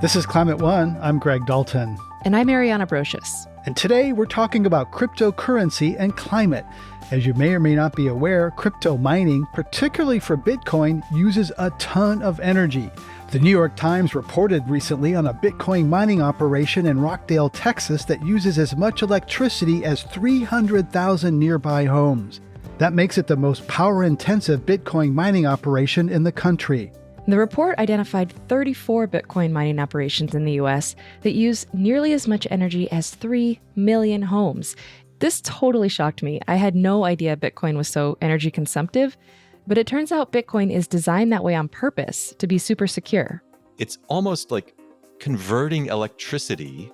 This is Climate One. I'm Greg Dalton. And I'm Ariana Brocious. And today we're talking about cryptocurrency and climate. As you may or may not be aware, crypto mining, particularly for Bitcoin, uses a ton of energy. The New York Times reported recently on a Bitcoin mining operation in Rockdale, Texas that uses as much electricity as 300,000 nearby homes. That makes it the most power-intensive Bitcoin mining operation in the country. The report identified 34 Bitcoin mining operations in the U.S. that use nearly as much energy as 3 million homes. This totally shocked me. I had no idea Bitcoin was so energy consumptive, but it turns out Bitcoin is designed that way on purpose to be super secure. It's almost like converting electricity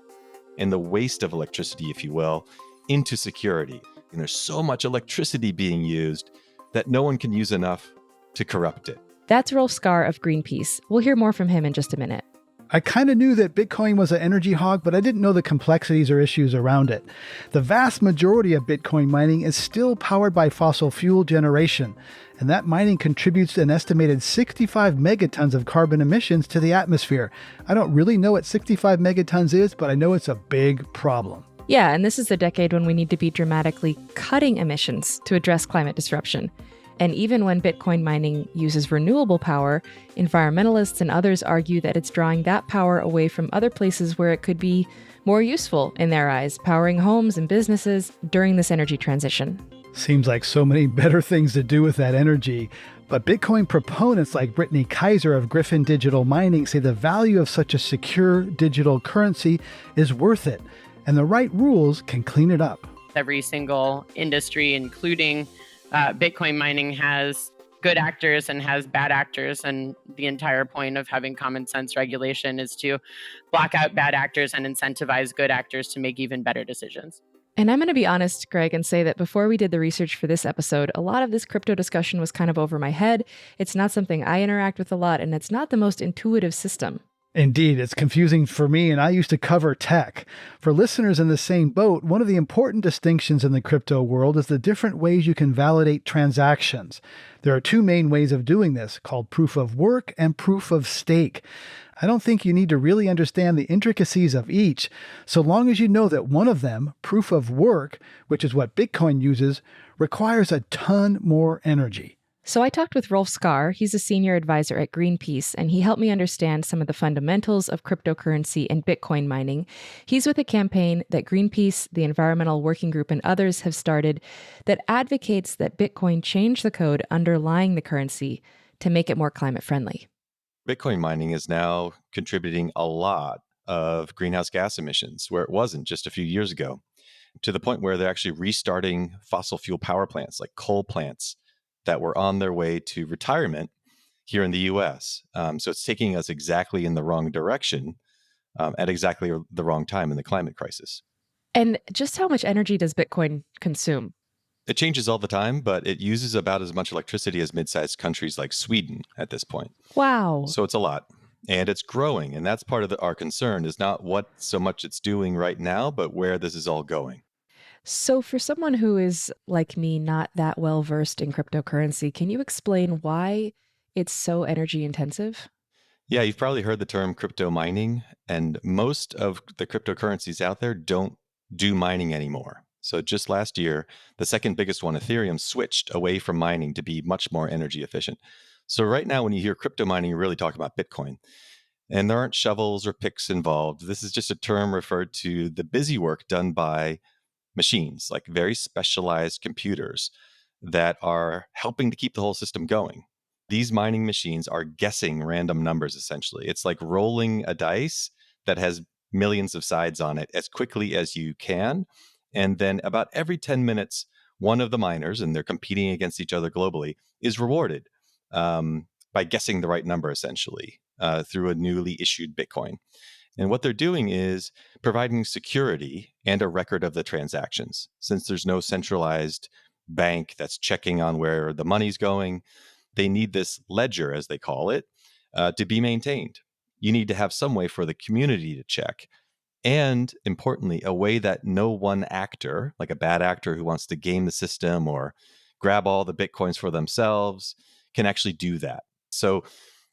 and the waste of electricity, if you will, into security. And there's so much electricity being used that no one can use enough to corrupt it. That's Rolf Skar of Greenpeace. We'll hear more from him in just a minute. I kind of knew that Bitcoin was an energy hog, but I didn't know the complexities or issues around it. The vast majority of Bitcoin mining is still powered by fossil fuel generation, and that mining contributes an estimated 65 megatons of carbon emissions to the atmosphere. I don't really know what 65 megatons is, but I know it's a big problem. Yeah, and this is the decade when we need to be dramatically cutting emissions to address climate disruption. And even when Bitcoin mining uses renewable power, environmentalists and others argue that it's drawing that power away from other places where it could be more useful in their eyes, powering homes and businesses during this energy transition. Seems like so many better things to do with that energy. But Bitcoin proponents like Brittany Kaiser of Griffin Digital Mining say the value of such a secure digital currency is worth it, and the right rules can clean it up. Every single industry, including Bitcoin mining, has good actors and has bad actors. And the entire point of having common sense regulation is to block out bad actors and incentivize good actors to make even better decisions. And I'm going to be honest, Greg, and say that before we did the research for this episode, a lot of this crypto discussion was kind of over my head. It's not something I interact with a lot, and it's not the most intuitive system. Indeed, it's confusing for me, and I used to cover tech. For listeners in the same boat, one of the important distinctions in the crypto world is the different ways you can validate transactions. There are two main ways of doing this, called proof of work and proof of stake. I don't think you need to really understand the intricacies of each, so long as you know that one of them, proof of work, which is what Bitcoin uses, requires a ton more energy. So I talked with Rolf Skar. He's a senior advisor at Greenpeace, and he helped me understand some of the fundamentals of cryptocurrency and Bitcoin mining. He's with a campaign that Greenpeace, the Environmental Working Group, and others have started that advocates that Bitcoin change the code underlying the currency to make it more climate friendly. Bitcoin mining is now contributing a lot of greenhouse gas emissions, where it wasn't just a few years ago, to the point where they're actually restarting fossil fuel power plants like coal plants that were on their way to retirement here in the U.S. So it's taking us exactly in the wrong direction at exactly the wrong time in the climate crisis. And just how much energy does Bitcoin consume? It changes all the time, but it uses about as much electricity as mid-sized countries like Sweden at this point. Wow. So it's a lot. And it's growing. And that's part of our concern is not what so much it's doing right now, but where this is all going. So for someone who is, like me, not that well versed in cryptocurrency, can you explain why it's so energy intensive? Yeah, you've probably heard the term crypto mining, and most of the cryptocurrencies out there don't do mining anymore. So just last year, the second biggest one, Ethereum, switched away from mining to be much more energy efficient. So right now, when you hear crypto mining, you're really talking about Bitcoin. And there aren't shovels or picks involved. This is just a term referred to the busy work done by machines, like very specialized computers that are helping to keep the whole system going. These mining machines are guessing random numbers, essentially. It's like rolling a dice that has millions of sides on it as quickly as you can. And then about every 10 minutes, one of the miners, and they're competing against each other globally, is rewarded by guessing the right number, essentially, through a newly issued Bitcoin. And what they're doing is providing security and a record of the transactions. Since there's no centralized bank that's checking on where the money's going, they need this ledger, as they call it, to be maintained. You need to have some way for the community to check. And importantly, a way that no one actor, like a bad actor who wants to game the system or grab all the Bitcoins for themselves, can actually do that. So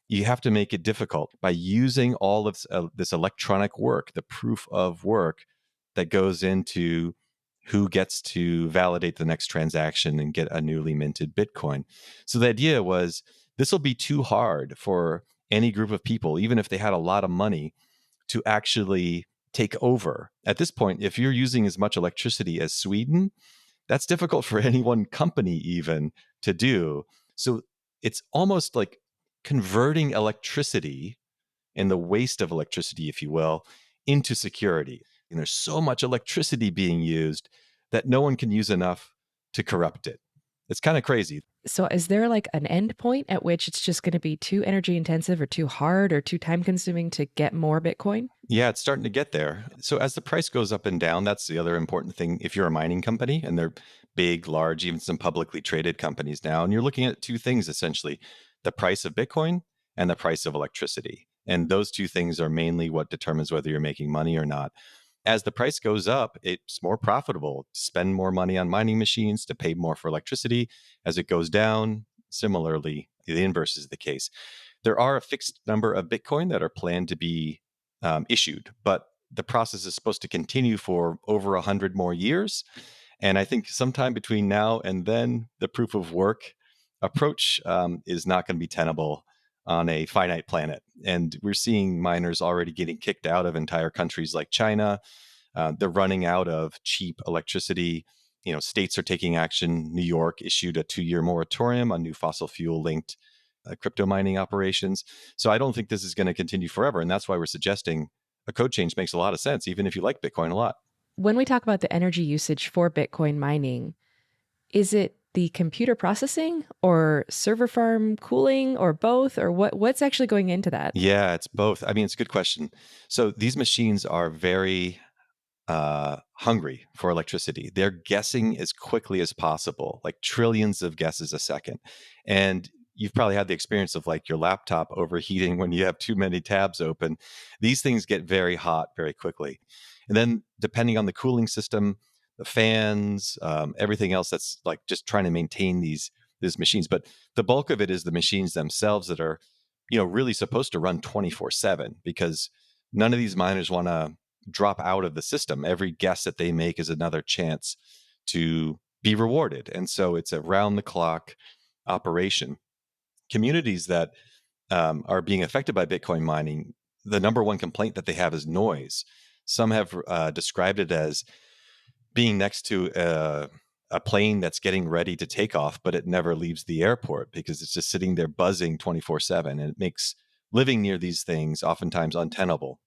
You have to make it difficult by using all of this electronic work, the proof of work that goes into who gets to validate the next transaction and get a newly minted Bitcoin. So the idea was this will be too hard for any group of people, even if they had a lot of money, to actually take over. At this point, if you're using as much electricity as Sweden, that's difficult for any one company even to do. So it's almost like converting electricity and the waste of electricity, if you will, into security. And there's so much electricity being used that no one can use enough to corrupt it. It's kind of crazy. So is there like an end point at which it's just going to be too energy intensive or too hard or too time consuming to get more Bitcoin? Yeah, it's starting to get there. So as the price goes up and down, that's the other important thing. If you're a mining company, and they're big, large, even some publicly traded companies now, and you're looking at two things essentially, the price of Bitcoin and the price of electricity. And those two things are mainly what determines whether you're making money or not. As the price goes up, it's more profitable to spend more money on mining machines, to pay more for electricity. As it goes down, similarly, the inverse is the case. There are a fixed number of Bitcoin that are planned to be issued, but the process is supposed to continue for over 100 more years. And I think sometime between now and then, the proof of work approach is not going to be tenable on a finite planet. And we're seeing miners already getting kicked out of entire countries like China. They're running out of cheap electricity. States are taking action. New York issued a 2-year moratorium on new fossil fuel linked crypto mining operations. So I don't think this is going to continue forever. And that's why we're suggesting a code change makes a lot of sense, even if you like Bitcoin a lot. When we talk about the energy usage for Bitcoin mining, is it the computer processing or server farm cooling or both, or what's actually going into that? Yeah, it's both. I mean, it's a good question. So these machines are very hungry for electricity. They're guessing as quickly as possible, like trillions of guesses a second. And you've probably had the experience of like your laptop overheating when you have too many tabs open. These things get very hot very quickly. And then depending on the cooling system, the fans, everything else, that's like just trying to maintain these machines. But the bulk of it is the machines themselves that are, really supposed to run 24/7, because none of these miners want to drop out of the system. Every guess that they make is another chance to be rewarded. And so it's a round the clock operation. Communities that are being affected by Bitcoin mining, the number one complaint that they have is noise. Some have described it as being next to a plane that's getting ready to take off, but it never leaves the airport because it's just sitting there buzzing 24/7. And it makes living near these things oftentimes untenable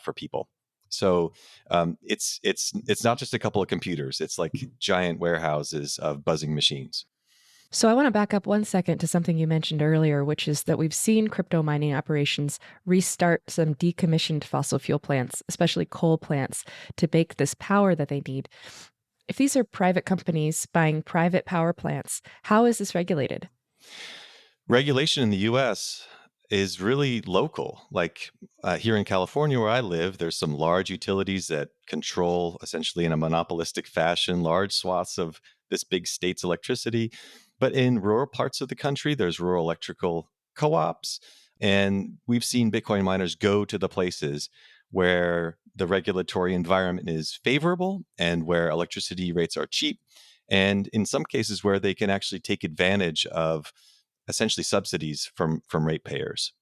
for people. So it's not just a couple of computers. It's like giant warehouses of buzzing machines. So I want to back up one second to something you mentioned earlier, which is that we've seen crypto mining operations restart some decommissioned fossil fuel plants, especially coal plants, to make this power that they need. If these are private companies buying private power plants, how is this regulated? Regulation in the US is really local. Like here in California, where I live, there's some large utilities that control, essentially in a monopolistic fashion, large swaths of this big state's electricity. But in rural parts of the country, there's rural electrical co ops. And we've seen Bitcoin miners go to the places where the regulatory environment is favorable and where electricity rates are cheap. And in some cases, where they can actually take advantage of essentially subsidies from ratepayers.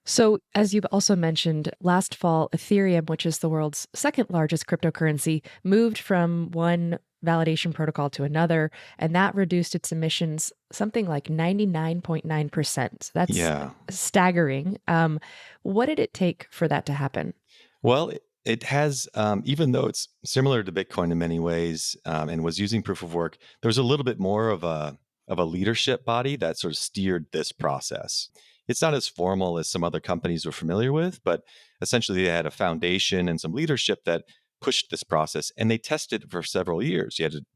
So, as you've also mentioned, last fall, Ethereum, which is the world's second largest cryptocurrency, moved from one validation protocol to another, and that reduced its emissions something like 99.9%. That's Yeah. staggering. What did it take for that to happen? Well, it has, even though it's similar to Bitcoin in many ways, and was using proof of work, there's a little bit more of a leadership body that sort of steered this process. It's not as formal as some other companies we're familiar with, but essentially they had a foundation and some leadership that pushed this process, and they tested it for several years. You had to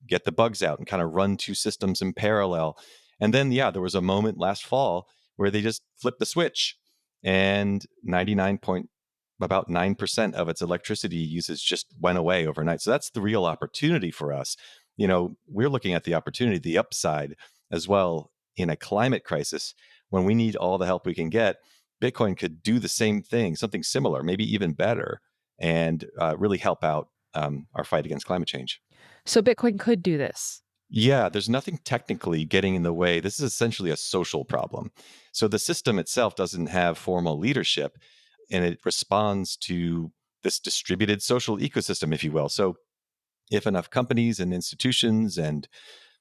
get the bugs out and kind of run two systems in parallel. And then, yeah, there was a moment last fall where they just flipped the switch, and 99.9% of its electricity usage just went away overnight. So that's the real opportunity for us. We're looking at the opportunity, the upside as well in a climate crisis when we need all the help we can get, Bitcoin could do the same thing, something similar, maybe even better, and really help out our fight against climate change. So Bitcoin could do this. Yeah, there's nothing technically getting in the way. This is essentially a social problem. So the system itself doesn't have formal leadership, and it responds to this distributed social ecosystem, if you will. So if enough companies and institutions and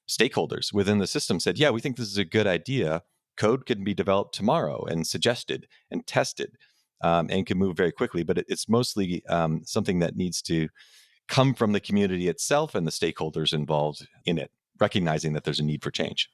stakeholders within the system said, yeah, we think this is a good idea, code can be developed tomorrow and suggested and tested, and can move very quickly. But it's mostly something that needs to come from the community itself and the stakeholders involved in it, recognizing that there's a need for change.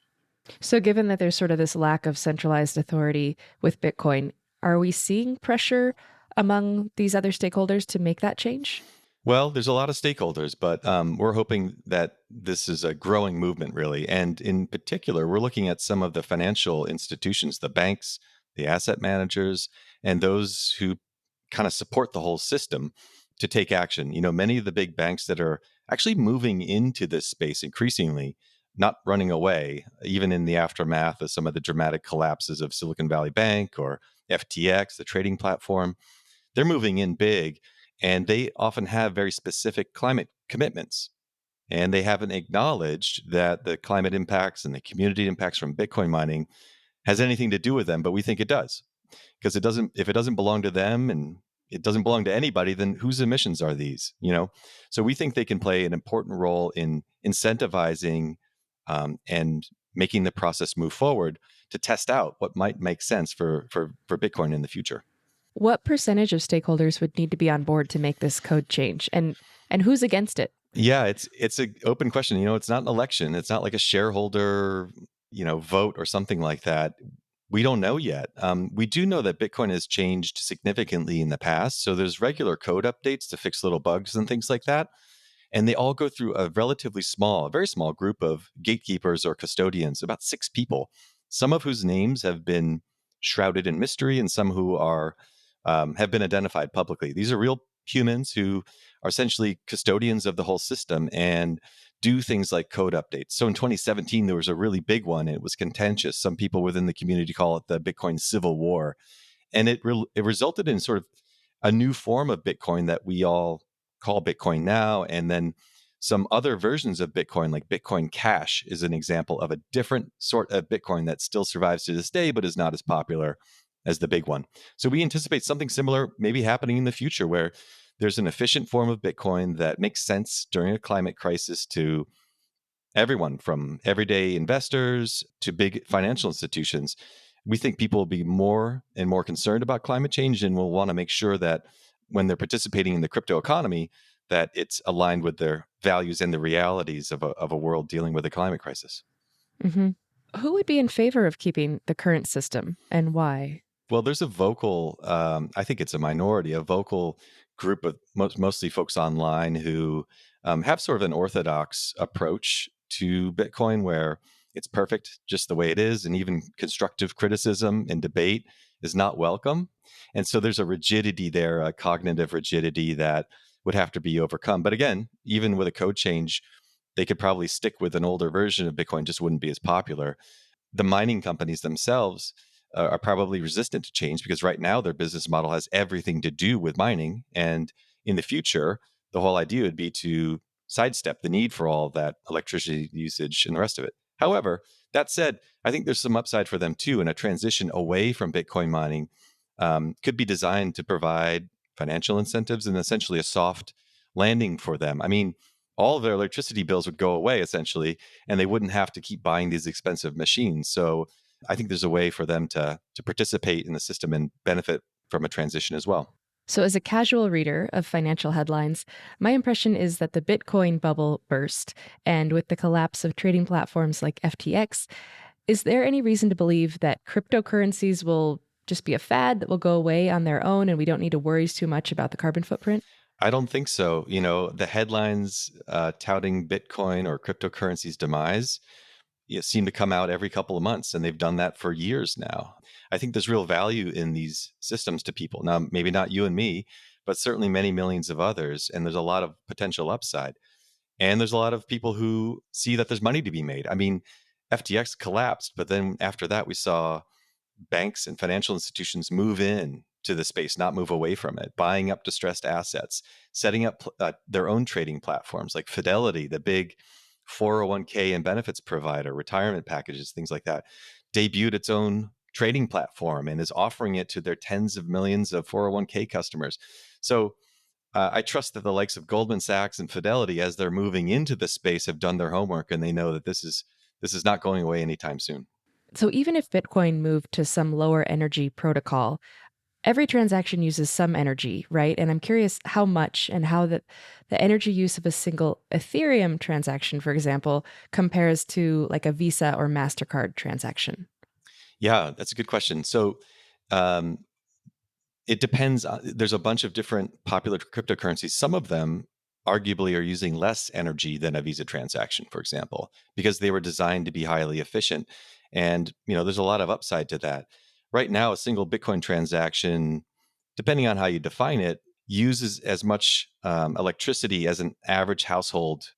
So given that there's sort of this lack of centralized authority with Bitcoin, are we seeing pressure among these other stakeholders to make that change? Well, there's a lot of stakeholders, but we're hoping that this is a growing movement, really. And in particular, we're looking at some of the financial institutions, the banks, the asset managers, and those who kind of support the whole system to take action. Many of the big banks that are actually moving into this space increasingly, not running away, even in the aftermath of some of the dramatic collapses of Silicon Valley Bank or FTX, the trading platform. They're moving in big, and they often have very specific climate commitments. And they haven't acknowledged that the climate impacts and the community impacts from Bitcoin mining has anything to do with them, but we think it does. Because if it doesn't belong to them and it doesn't belong to anybody, then whose emissions are these? So we think they can play an important role in incentivizing and making the process move forward to test out what might make sense for Bitcoin in the future. What percentage of stakeholders would need to be on board to make this code change? And who's against it? Yeah, it's an open question. It's not an election. It's not like a shareholder, vote or something like that. We don't know yet. We do know that Bitcoin has changed significantly in the past. So there's regular code updates to fix little bugs and things like that. And they all go through a very small group of gatekeepers or custodians, about 6 people, some of whose names have been shrouded in mystery and some who are have been identified publicly. These are real humans who are essentially custodians of the whole system and do things like code updates. So in 2017, there was a really big one. It was contentious. Some people within the community call it the Bitcoin Civil War. And it resulted in sort of a new form of Bitcoin that we all call Bitcoin now. And then some other versions of Bitcoin, like Bitcoin Cash, is an example of a different sort of Bitcoin that still survives to this day, but is not as popular as the big one. So we anticipate something similar maybe happening in the future, where there's an efficient form of Bitcoin that makes sense during a climate crisis to everyone, from everyday investors to big financial institutions. We think people will be more and more concerned about climate change and will want to make sure that when they're participating in the crypto economy, that it's aligned with their values and the realities of a world dealing with a climate crisis. Mm-hmm. Who would be in favor of keeping the current system and why? Well, there's a vocal, I think it's a minority, a vocal group of mostly folks online who have sort of an orthodox approach to Bitcoin, where it's perfect just the way it is, and even constructive criticism and debate is not welcome. And so there's a rigidity there, a cognitive rigidity that would have to be overcome. But again, even with a code change, they could probably stick with an older version of Bitcoin, just wouldn't be as popular. The mining companies themselves are probably resistant to change because right now their business model has everything to do with mining. And in the future, the whole idea would be to sidestep the need for all that electricity usage and the rest of it. However, that said, I think there's some upside for them too. And a transition away from Bitcoin mining could be designed to provide financial incentives and essentially a soft landing for them. I mean, all of their electricity bills would go away essentially, and they wouldn't have to keep buying these expensive machines. So I think there's a way for them to participate in the system and benefit from a transition as well. So, as a casual reader of financial headlines, my impression is that the Bitcoin bubble burst. And with the collapse of trading platforms like FTX, is there any reason to believe that cryptocurrencies will just be a fad that will go away on their own and we don't need to worry too much about the carbon footprint? I don't think so. The headlines touting Bitcoin or cryptocurrency's demise seem to come out every couple of months, and they've done that for years now. I think there's real value in these systems to people. Now, maybe not you and me, but certainly many millions of others, and there's a lot of potential upside. And there's a lot of people who see that there's money to be made. I mean, FTX collapsed, but then after that, we saw banks and financial institutions move in to the space, not move away from it, buying up distressed assets, setting up their own trading platforms like Fidelity, the big 401k and benefits provider, retirement packages, things like that, debuted its own trading platform and is offering it to their tens of millions of 401k customers. So I trust that the likes of Goldman Sachs and Fidelity, as they're moving into the space, have done their homework and they know that this is not going away anytime soon. So even if Bitcoin moved to some lower energy protocol, every transaction uses some energy, right? And I'm curious how much and how the energy use of a single Ethereum transaction, for example, compares to like a Visa or MasterCard transaction. Yeah, that's a good question. So um, it depends. There's a bunch of different popular cryptocurrencies. Some of them arguably are using less energy than a Visa transaction, for example, because they were designed to be highly efficient. And there's a lot of upside to that. Right now, a single Bitcoin transaction, depending on how you define it, uses as much electricity as an average household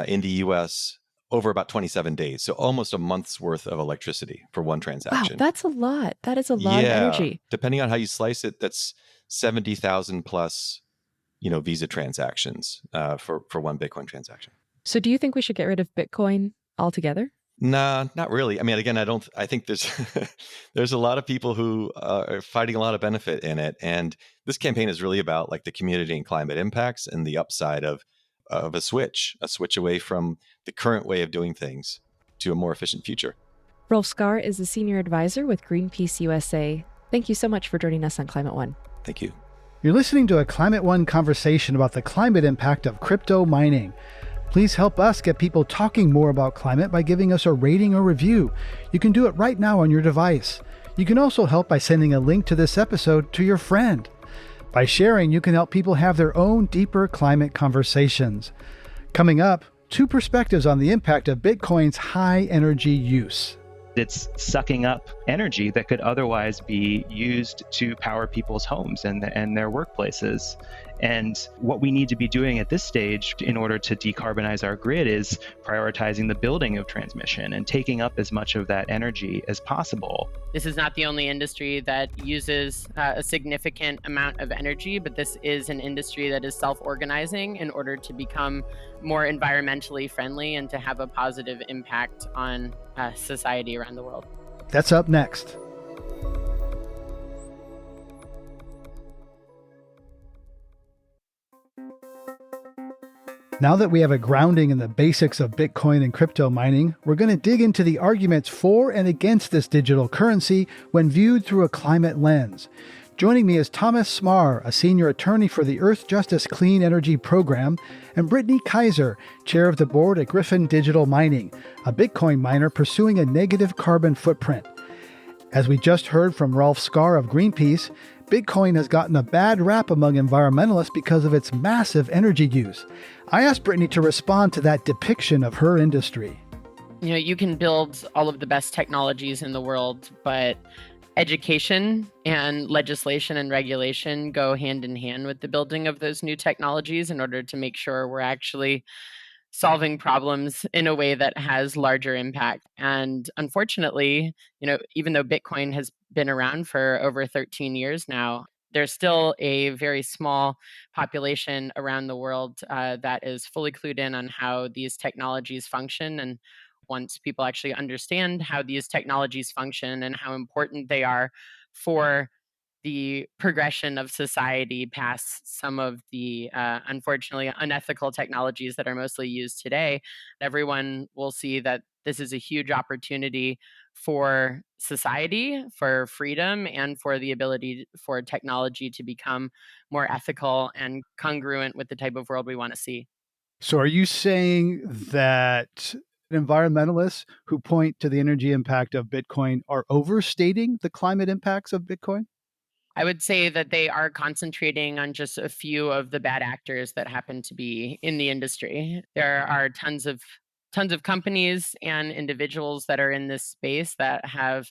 in the US over about 27 days. So almost a month's worth of electricity for one Wow, transaction. that's a lot. That is a lot of Yeah. energy. Depending on how you slice it, that's 70,000 plus, Visa transactions for one Bitcoin transaction. So do you think we should get rid of Bitcoin altogether? Nah, not really. I mean, again, I think there's there's a lot of people who are finding a lot of benefit in it. And this campaign is really about like the community and climate impacts and the upside of a switch away from the current way of doing things to a more efficient future. Rolf Skar is a senior advisor with Greenpeace USA. Thank you so much for joining us on Climate One. Thank you. You're listening to a Climate One conversation about the climate impact of crypto mining. Please help us get people talking more about climate by giving us a rating or review. You can do it right now on your device. You can also help by sending a link to this episode to your friend. By sharing, you can help people have their own deeper climate conversations. Coming up, 2 perspectives on the impact of Bitcoin's high energy use. It's sucking up energy that could otherwise be used to power people's homes and their workplaces. And what we need to be doing at this stage in order to decarbonize our grid is prioritizing the building of transmission and taking up as much of that energy as possible. This is not the only industry that uses a significant amount of energy, but this is an industry that is self-organizing in order to become more environmentally friendly and to have a positive impact on society around the world. That's up next. Now that we have a grounding in the basics of Bitcoin and crypto mining, we're going to dig into the arguments for and against this digital currency when viewed through a climate lens. Joining me is Thomas Smar, a senior attorney for the Earth Justice Clean Energy Program, and Brittany Kaiser, chair of the board at Griffin Digital Mining, a Bitcoin miner pursuing a negative carbon footprint. As we just heard from Rolf Skar of Greenpeace, Bitcoin has gotten a bad rap among environmentalists because of its massive energy use. I asked Brittany to respond to that depiction of her industry. You can build all of the best technologies in the world, but education and legislation and regulation go hand in hand with the building of those new technologies in order to make sure we're actually solving problems in a way that has larger impact. And unfortunately, even though Bitcoin has been around for over 13 years now, there's still a very small population around the world that is fully clued in on how these technologies function. And once people actually understand how these technologies function and how important they are for the progression of society past some of the unfortunately unethical technologies that are mostly used today, everyone will see that this is a huge opportunity for society, for freedom, and for the ability for technology to become more ethical and congruent with the type of world we want to see. So are you saying that environmentalists who point to the energy impact of Bitcoin are overstating the climate impacts of Bitcoin? I would say that they are concentrating on just a few of the bad actors that happen to be in the industry. There are tons of companies and individuals that are in this space that have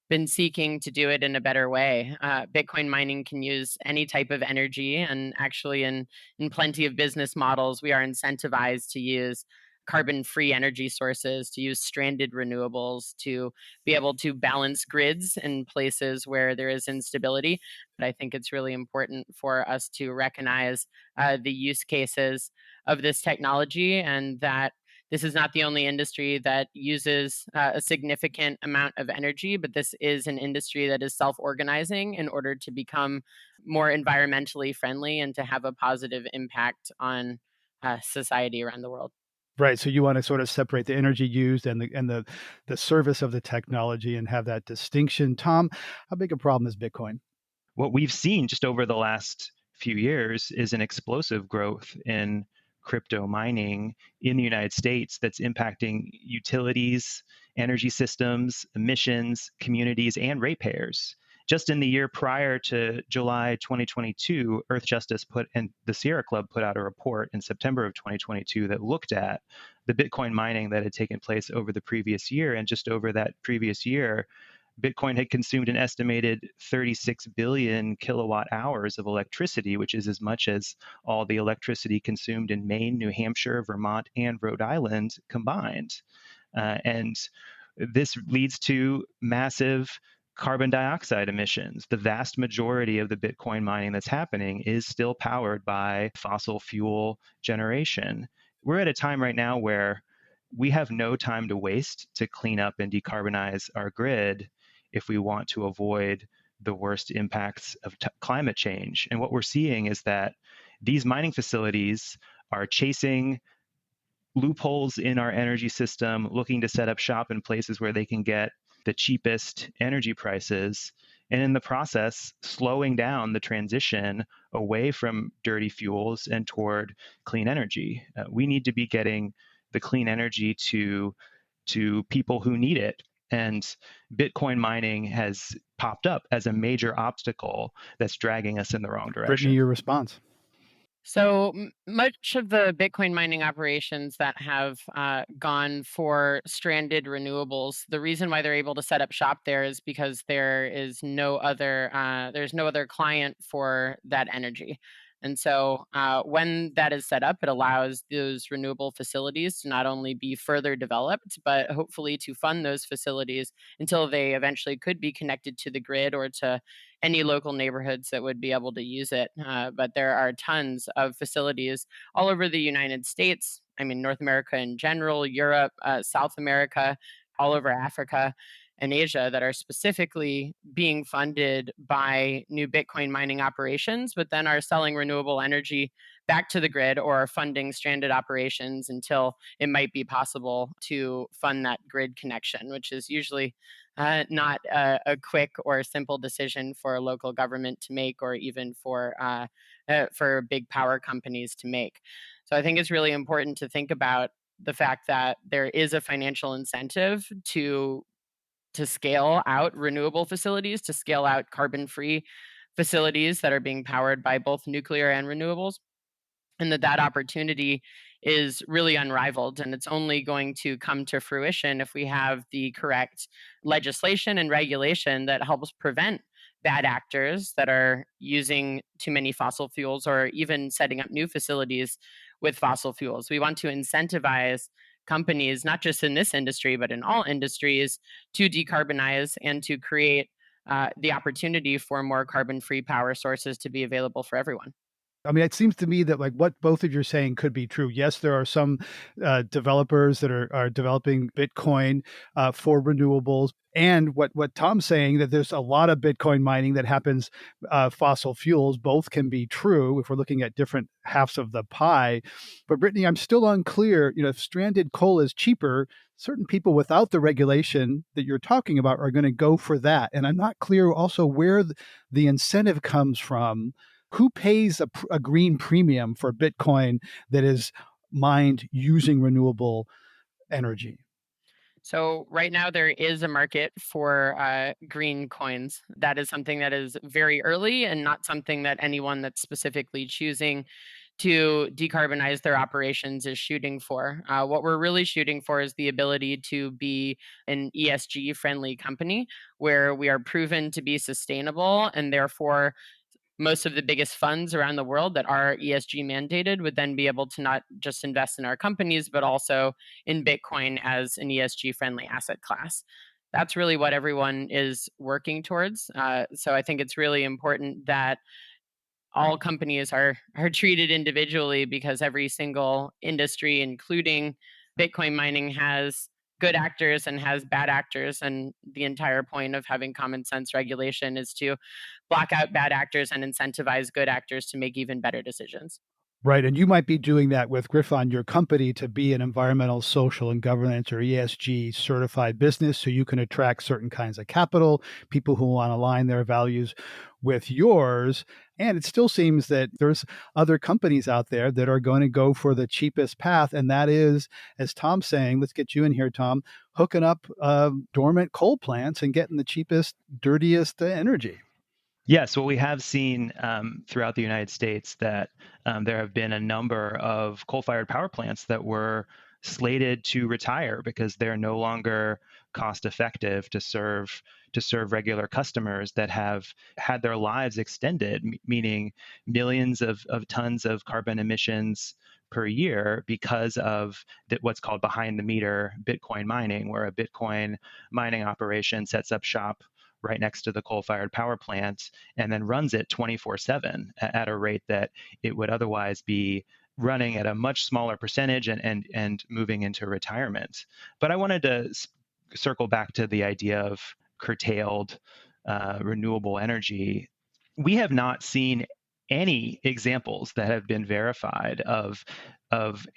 been seeking to do it in a better way. Bitcoin mining can use any type of energy, and actually, in plenty of business models, we are incentivized to use carbon-free energy sources, to use stranded renewables, to be able to balance grids in places where there is instability. But I think it's really important for us to recognize the use cases of this technology, and that this is not the only industry that uses a significant amount of energy, but this is an industry that is self organizing in order to become more environmentally friendly and to have a positive impact on society around the world. Right. So you want to sort of separate the energy used and the service of the technology and have that distinction. Tom, how big a problem is Bitcoin? What we've seen just over the last few years is an explosive growth in crypto mining in the United States that's impacting utilities, energy systems, emissions, communities, and ratepayers. Just in the year prior to July 2022, Earth Justice and the Sierra Club put out a report in September of 2022 that looked at the Bitcoin mining that had taken place over the previous year. And just over that previous year, Bitcoin had consumed an estimated 36 billion kilowatt hours of electricity, which is as much as all the electricity consumed in Maine, New Hampshire, Vermont, and Rhode Island combined. And this leads to massive carbon dioxide emissions. The vast majority of the Bitcoin mining that's happening is still powered by fossil fuel generation. We're at a time right now where we have no time to waste to clean up and decarbonize our grid if we want to avoid the worst impacts of climate change. And what we're seeing is that these mining facilities are chasing loopholes in our energy system, looking to set up shop in places where they can get the cheapest energy prices, and in the process, slowing down the transition away from dirty fuels and toward clean energy. We need to be getting the clean energy to people who need it. And Bitcoin mining has popped up as a major obstacle that's dragging us in the wrong Brittany, direction. your response. So much of the Bitcoin mining operations that have gone for stranded renewables, the reason why they're able to set up shop there is because there's no other client for that energy. And so when that is set up, it allows those renewable facilities to not only be further developed, but hopefully to fund those facilities until they eventually could be connected to the grid or to any local neighborhoods that would be able to use it. But there are tons of facilities all over the United States. I mean, North America in general, Europe, South America, all over Africa and Asia that are specifically being funded by new Bitcoin mining operations, but then are selling renewable energy back to the grid or are funding stranded operations until it might be possible to fund that grid connection, which is usually not a quick or simple decision for a local government to make, or even for big power companies to make. So I think it's really important to think about the fact that there is a financial incentive to scale out renewable facilities, to scale out carbon-free facilities that are being powered by both nuclear and renewables, and that opportunity is really unrivaled, and it's only going to come to fruition if we have the correct legislation and regulation that helps prevent bad actors that are using too many fossil fuels or even setting up new facilities with fossil fuels. We want to incentivize companies, not just in this industry but in all industries, to decarbonize and to create the opportunity for more carbon-free power sources to be available for everyone. I mean, it seems to me that like what both of you are saying could be true. Yes, there are some developers that are developing Bitcoin for renewables, and what Tom's saying, that there's a lot of Bitcoin mining that happens fossil fuels. Both can be true if we're looking at different halves of the pie. But Brittany, I'm still unclear. You know, if stranded coal is cheaper, certain people without the regulation that you're talking about are going to go for that, and I'm not clear also where the incentive comes from. Who pays a green premium for Bitcoin that is mined using renewable energy? So right now there is a market for green coins. That is something that is very early and not something that anyone that's specifically choosing to decarbonize their operations is shooting for. What we're really shooting for is the ability to be an ESG friendly company where we are proven to be sustainable and therefore most of the biggest funds around the world that are ESG mandated would then be able to not just invest in our companies, but also in Bitcoin as an ESG friendly asset class. That's really what everyone is working towards. So I think it's really important that all companies are treated individually, because every single industry, including Bitcoin mining, has good actors and has bad actors. And the entire point of having common sense regulation is to block out bad actors and incentivize good actors to make even better decisions. Right. And you might be doing that with Griffon, your company, to be an environmental, social, and governance or ESG certified business. So you can attract certain kinds of capital, people who want to align their values with yours. And it still seems that there's other companies out there that are going to go for the cheapest path. And that is, as Tom's saying, let's get you in here, Tom, hooking up dormant coal plants and getting the cheapest, dirtiest energy. Yes, well, we have seen throughout the United States that there have been a number of coal-fired power plants that were slated to retire because they're no longer cost-effective to serve regular customers that have had their lives extended, meaning millions of tons of carbon emissions per year because of what's called behind the meter Bitcoin mining, where a Bitcoin mining operation sets up shop right next to the coal-fired power plant and then runs it 24/7 at a rate that it would otherwise be running at a much smaller percentage and moving into retirement. But I wanted to circle back to the idea of curtailed renewable energy. We have not seen any examples that have been verified of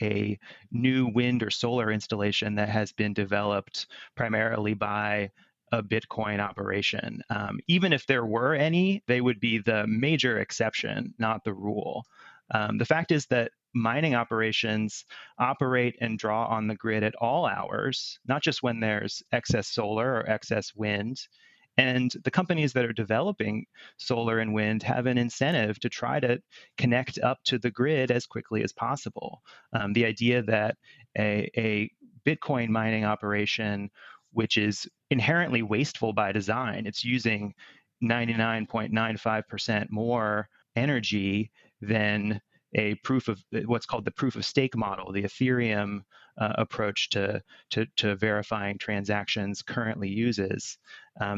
a new wind or solar installation that has been developed primarily by a Bitcoin operation. Even if there were any, they would be the major exception, not the rule. The fact is that mining operations operate and draw on the grid at all hours, not just when there's excess solar or excess wind. And the companies that are developing solar and wind have an incentive to try to connect up to the grid as quickly as possible. The idea that a Bitcoin mining operation, which is inherently wasteful by design, it's using 99.95% more energy than a what's called the proof of stake model, the Ethereum approach to verifying transactions currently uses.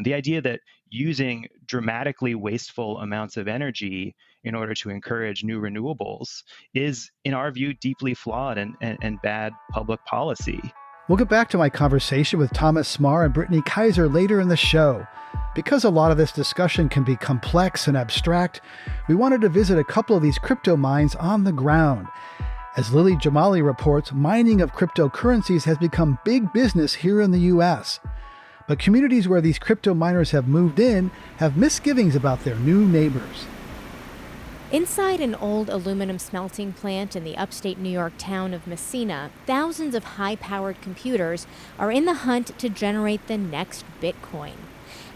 The idea that using dramatically wasteful amounts of energy in order to encourage new renewables is, in our view, deeply flawed and bad public policy. We'll get back to my conversation with Thomas Smar and Brittany Kaiser later in the show. Because a lot of this discussion can be complex and abstract, we wanted to visit a couple of these crypto mines on the ground. As Lily Jamali reports, mining of cryptocurrencies has become big business here in the U.S. But communities where these crypto miners have moved in have misgivings about their new neighbors. Inside an old aluminum smelting plant in the upstate New York town of Messina, thousands of high-powered computers are in the hunt to generate the next Bitcoin.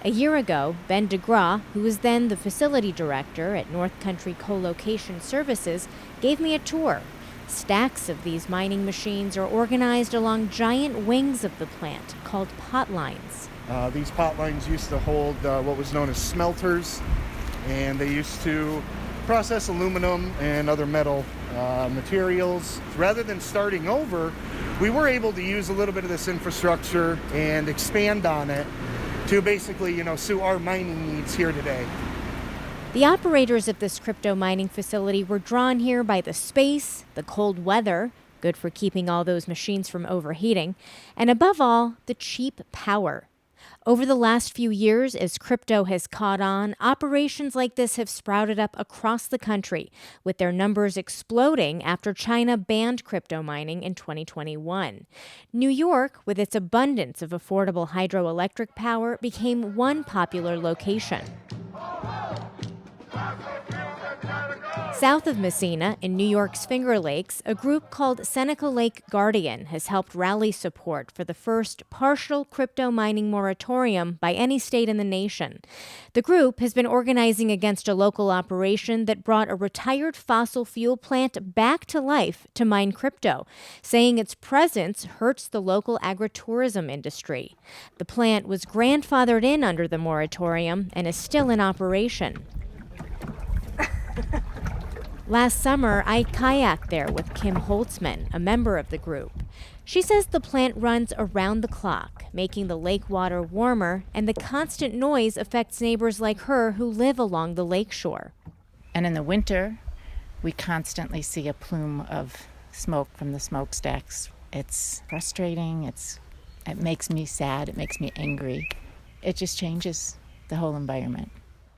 A year ago, Ben DeGraw, who was then the facility director at North Country Co-location Services, gave me a tour. Stacks of these mining machines are organized along giant wings of the plant called pot lines. These pot lines used to hold what was known as smelters, and they used to process aluminum and other metal materials. Rather than starting over, we were able to use a little bit of this infrastructure and expand on it to basically, suit our mining needs here today. The operators of this crypto mining facility were drawn here by the space, the cold weather, good for keeping all those machines from overheating, and above all, the cheap power. Over the last few years, as crypto has caught on, operations like this have sprouted up across the country, with their numbers exploding after China banned crypto mining in 2021. New York, with its abundance of affordable hydroelectric power, became one popular location. South of Messina, in New York's Finger Lakes, a group called Seneca Lake Guardian has helped rally support for the first partial crypto mining moratorium by any state in the nation. The group has been organizing against a local operation that brought a retired fossil fuel plant back to life to mine crypto, saying its presence hurts the local agritourism industry. The plant was grandfathered in under the moratorium and is still in operation. Last summer, I kayaked there with Kim Holtzman, a member of the group. She says the plant runs around the clock, making the lake water warmer, and the constant noise affects neighbors like her who live along the lakeshore. And in the winter, we constantly see a plume of smoke from the smokestacks. It's frustrating, it makes me sad, it makes me angry. It just changes the whole environment.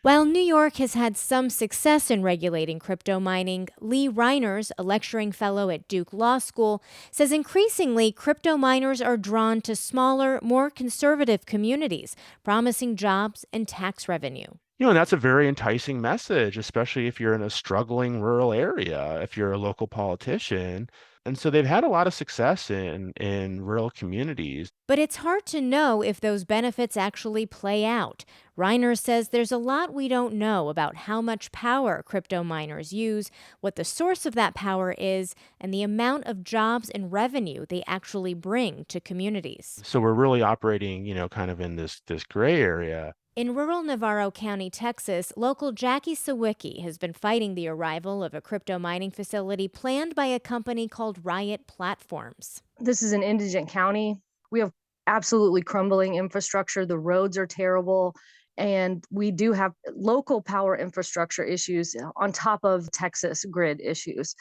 While New York has had some success in regulating crypto mining, Lee Reiners, a lecturing fellow at Duke Law School, says increasingly crypto miners are drawn to smaller, more conservative communities, promising jobs and tax revenue. And that's a very enticing message, especially if you're in a struggling rural area, if you're a local politician. And so they've had a lot of success in rural communities. But it's hard to know if those benefits actually play out. Reiner says there's a lot we don't know about how much power crypto miners use, what the source of that power is, and the amount of jobs and revenue they actually bring to communities. So we're really operating, kind of in this gray area. In rural Navarro County, Texas, local Jackie Sawicki has been fighting the arrival of a crypto mining facility planned by a company called Riot Platforms. This is an indigent county. We have absolutely crumbling infrastructure. The roads are terrible. And we do have local power infrastructure issues on top of Texas grid issues.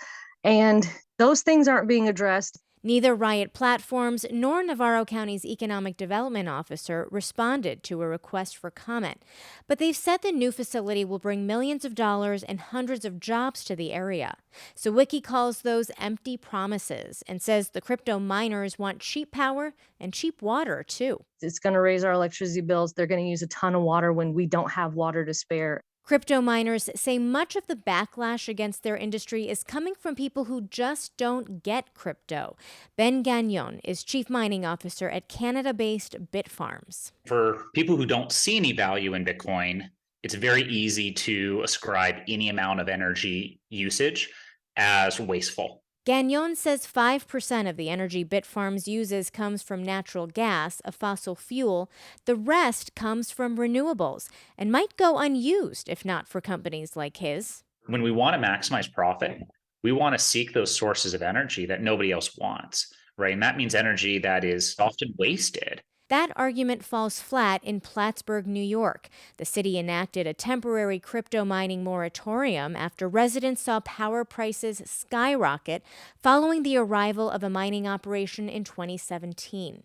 And those things aren't being addressed. Neither Riot Platforms nor Navarro County's economic development officer responded to a request for comment. But they've said the new facility will bring millions of dollars and hundreds of jobs to the area. Sawicki calls those empty promises and says the crypto miners want cheap power and cheap water, too. It's going to raise our electricity bills. They're going to use a ton of water when we don't have water to spare. Crypto miners say much of the backlash against their industry is coming from people who just don't get crypto. Ben Gagnon is chief mining officer at Canada-based Bitfarms. For people who don't see any value in Bitcoin, it's very easy to ascribe any amount of energy usage as wasteful. Gagnon says 5% of the energy Bitfarms uses comes from natural gas, a fossil fuel. The rest comes from renewables and might go unused if not for companies like his. When we want to maximize profit, we want to seek those sources of energy that nobody else wants, right? And that means energy that is often wasted. That argument falls flat in Plattsburgh, New York. The city enacted a temporary crypto mining moratorium after residents saw power prices skyrocket following the arrival of a mining operation in 2017.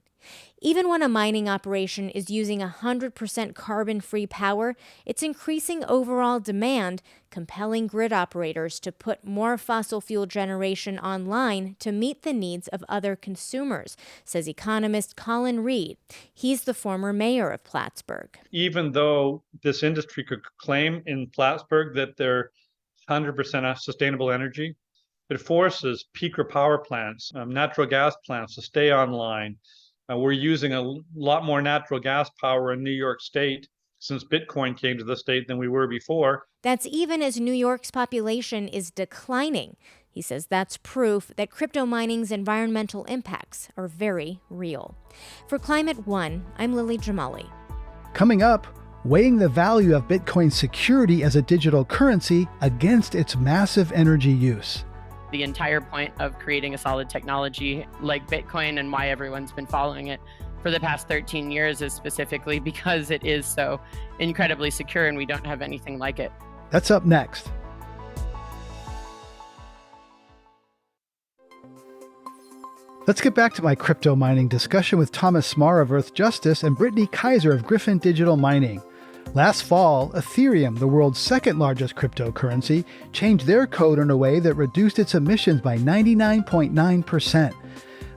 Even when a mining operation is using 100% carbon-free power, it's increasing overall demand, compelling grid operators to put more fossil fuel generation online to meet the needs of other consumers, says economist Colin Reed. He's the former mayor of Plattsburgh. Even though this industry could claim in Plattsburgh that they're 100% sustainable energy, it forces peaker power plants, natural gas plants to stay online. We're using a lot more natural gas power in New York State since Bitcoin came to the state than we were before. That's even as New York's population is declining. He says that's proof that crypto mining's environmental impacts are very real. For Climate One, I'm Lily Jamali. Coming up, weighing the value of Bitcoin's security as a digital currency against its massive energy use. The entire point of creating a solid technology like Bitcoin and why everyone's been following it for the past 13 years is specifically because it is so incredibly secure and we don't have anything like it. That's up next. Let's get back to my crypto mining discussion with Thomas Smarr of Earth Justice and Brittany Kaiser of Griffin Digital Mining. Last fall, Ethereum, the world's second largest cryptocurrency, changed their code in a way that reduced its emissions by 99.9%.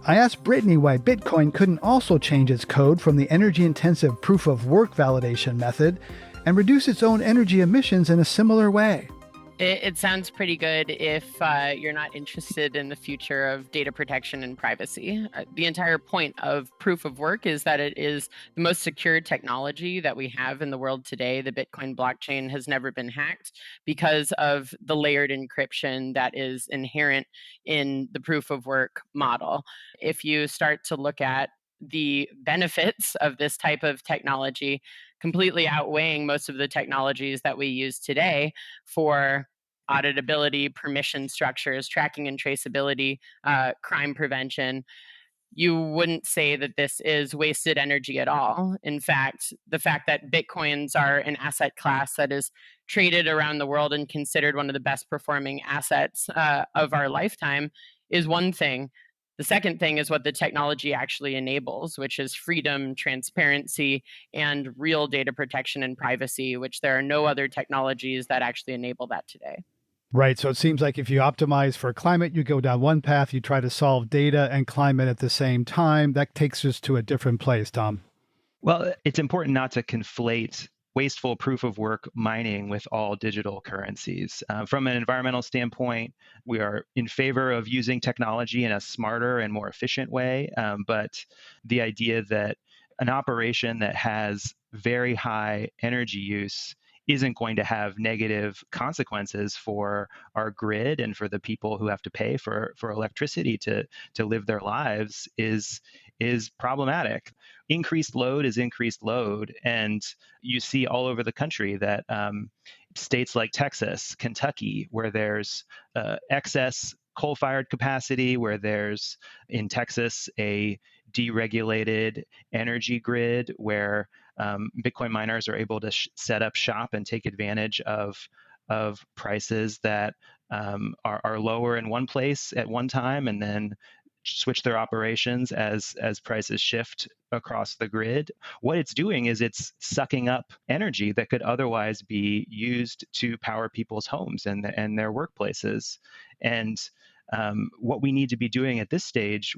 I asked Brittany why Bitcoin couldn't also change its code from the energy-intensive proof-of-work validation method and reduce its own energy emissions in a similar way. It sounds pretty good if you're not interested in the future of data protection and privacy. The entire point of proof of work is that it is the most secure technology that we have in the world today. The Bitcoin blockchain has never been hacked because of the layered encryption that is inherent in the proof of work model. If you start to look at the benefits of this type of technology completely outweighing most of the technologies that we use today for auditability, permission structures, tracking and traceability, crime prevention, you wouldn't say that this is wasted energy at all. In fact, the fact that Bitcoins are an asset class that is traded around the world and considered one of the best performing assets of our lifetime is one thing. The second thing is what the technology actually enables, which is freedom, transparency, and real data protection and privacy, which there are no other technologies that actually enable that today. Right. So it seems like if you optimize for climate, you go down one path, you try to solve data and climate at the same time. That takes us to a different place, Tom. Well, it's important not to conflate wasteful proof of work mining with all digital currencies. From an environmental standpoint, we are in favor of using technology in a smarter and more efficient way. But the idea that an operation that has very high energy use isn't going to have negative consequences for our grid and for the people who have to pay for electricity to live their lives is problematic. Increased load is increased load, and you see all over the country that states like Texas, Kentucky, where there's excess coal-fired capacity, where there's in Texas a deregulated energy grid where Bitcoin miners are able to set up shop and take advantage of prices that are lower in one place at one time, and then switch their operations as prices shift across the grid. What it's doing is it's sucking up energy that could otherwise be used to power people's homes and their workplaces. And what we need to be doing at this stage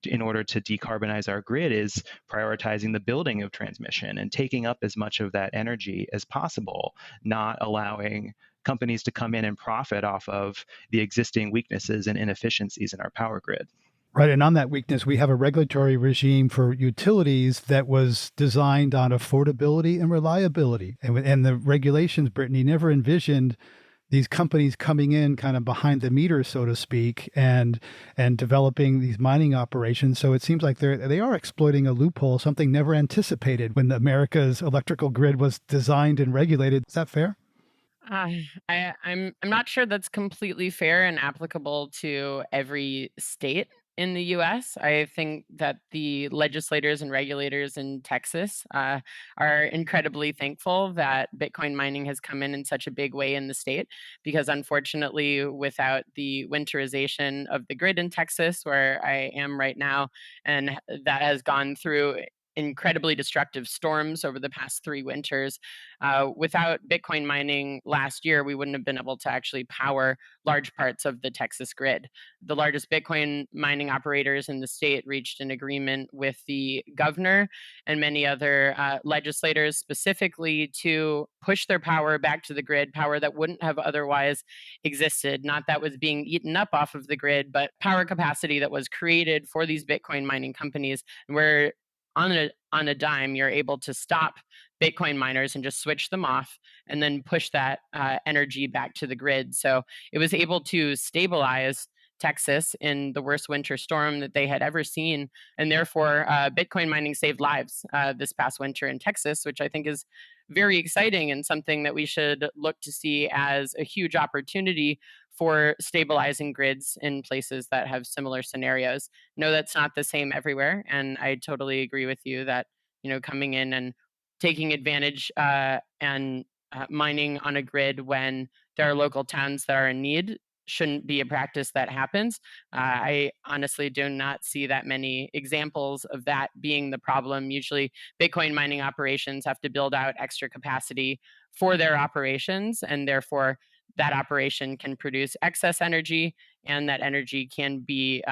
in order to decarbonize our grid is prioritizing the building of transmission and taking up as much of that energy as possible, not allowing companies to come in and profit off of the existing weaknesses and inefficiencies in our power grid. Right. And on that weakness, we have a regulatory regime for utilities that was designed on affordability and reliability. And the regulations, Brittany, never envisioned these companies coming in kind of behind the meter, so to speak, and developing these mining operations. So it seems like they are exploiting a loophole, something never anticipated when America's electrical grid was designed and regulated. Is that fair? I'm not sure that's completely fair and applicable to every state in the U.S. I think that the legislators and regulators in Texas are incredibly thankful that Bitcoin mining has come in such a big way in the state, because unfortunately, without the winterization of the grid in Texas, where I am right now, and that has gone through incredibly destructive storms over the past 3 winters. Without Bitcoin mining last year, we wouldn't have been able to actually power large parts of the Texas grid. The largest Bitcoin mining operators in the state reached an agreement with the governor and many other legislators specifically to push their power back to the grid, power that wouldn't have otherwise existed, not that was being eaten up off of the grid, but power capacity that was created for these Bitcoin mining companies, where on a dime, you're able to stop Bitcoin miners and just switch them off and then push that energy back to the grid. So it was able to stabilize Texas in the worst winter storm that they had ever seen. And therefore, Bitcoin mining saved lives this past winter in Texas, which I think is very exciting and something that we should look to see as a huge opportunity for stabilizing grids in places that have similar scenarios. No, that's not the same everywhere. And I totally agree with you that, coming in and taking advantage and mining on a grid when there are local towns that are in need shouldn't be a practice that happens. I honestly do not see that many examples of that being the problem. Usually, Bitcoin mining operations have to build out extra capacity for their operations, and therefore that operation can produce excess energy, and that energy can be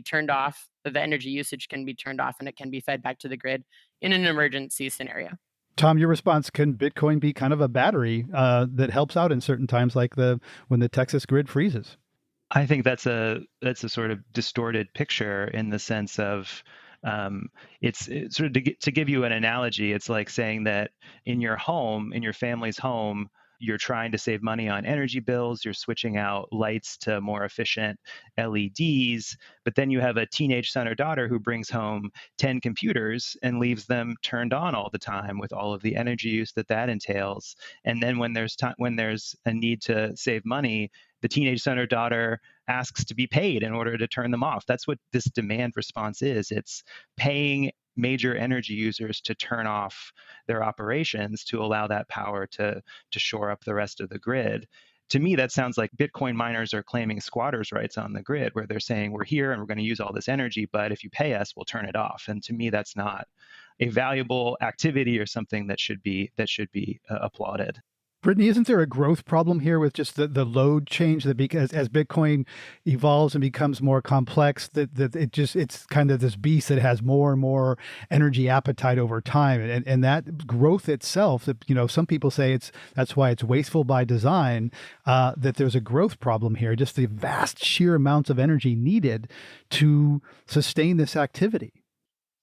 turned off. The energy usage can be turned off, and it can be fed back to the grid in an emergency scenario. Tom, your response: can Bitcoin be kind of a battery that helps out in certain times, like when the Texas grid freezes? I think that's a sort of distorted picture in the sense of it's sort of to give you an analogy. It's like saying that in your home, in your family's home, you're trying to save money on energy bills, you're switching out lights to more efficient LEDs, but then you have a teenage son or daughter who brings home 10 computers and leaves them turned on all the time with all of the energy use that entails. And then when there's a need to save money, the teenage son or daughter asks to be paid in order to turn them off. That's what this demand response is. It's paying major energy users to turn off their operations to allow that power to shore up the rest of the grid. To me, that sounds like Bitcoin miners are claiming squatters' rights on the grid, where they're saying, we're here and we're going to use all this energy, but if you pay us, we'll turn it off. And to me, that's not a valuable activity or something that should be applauded. Brittany, isn't there a growth problem here with just the load change that because as Bitcoin evolves and becomes more complex, that it's kind of this beast that has more and more energy appetite over time, and that growth itself, that some people say that's why it's wasteful by design. That there's a growth problem here, just the vast sheer amounts of energy needed to sustain this activity.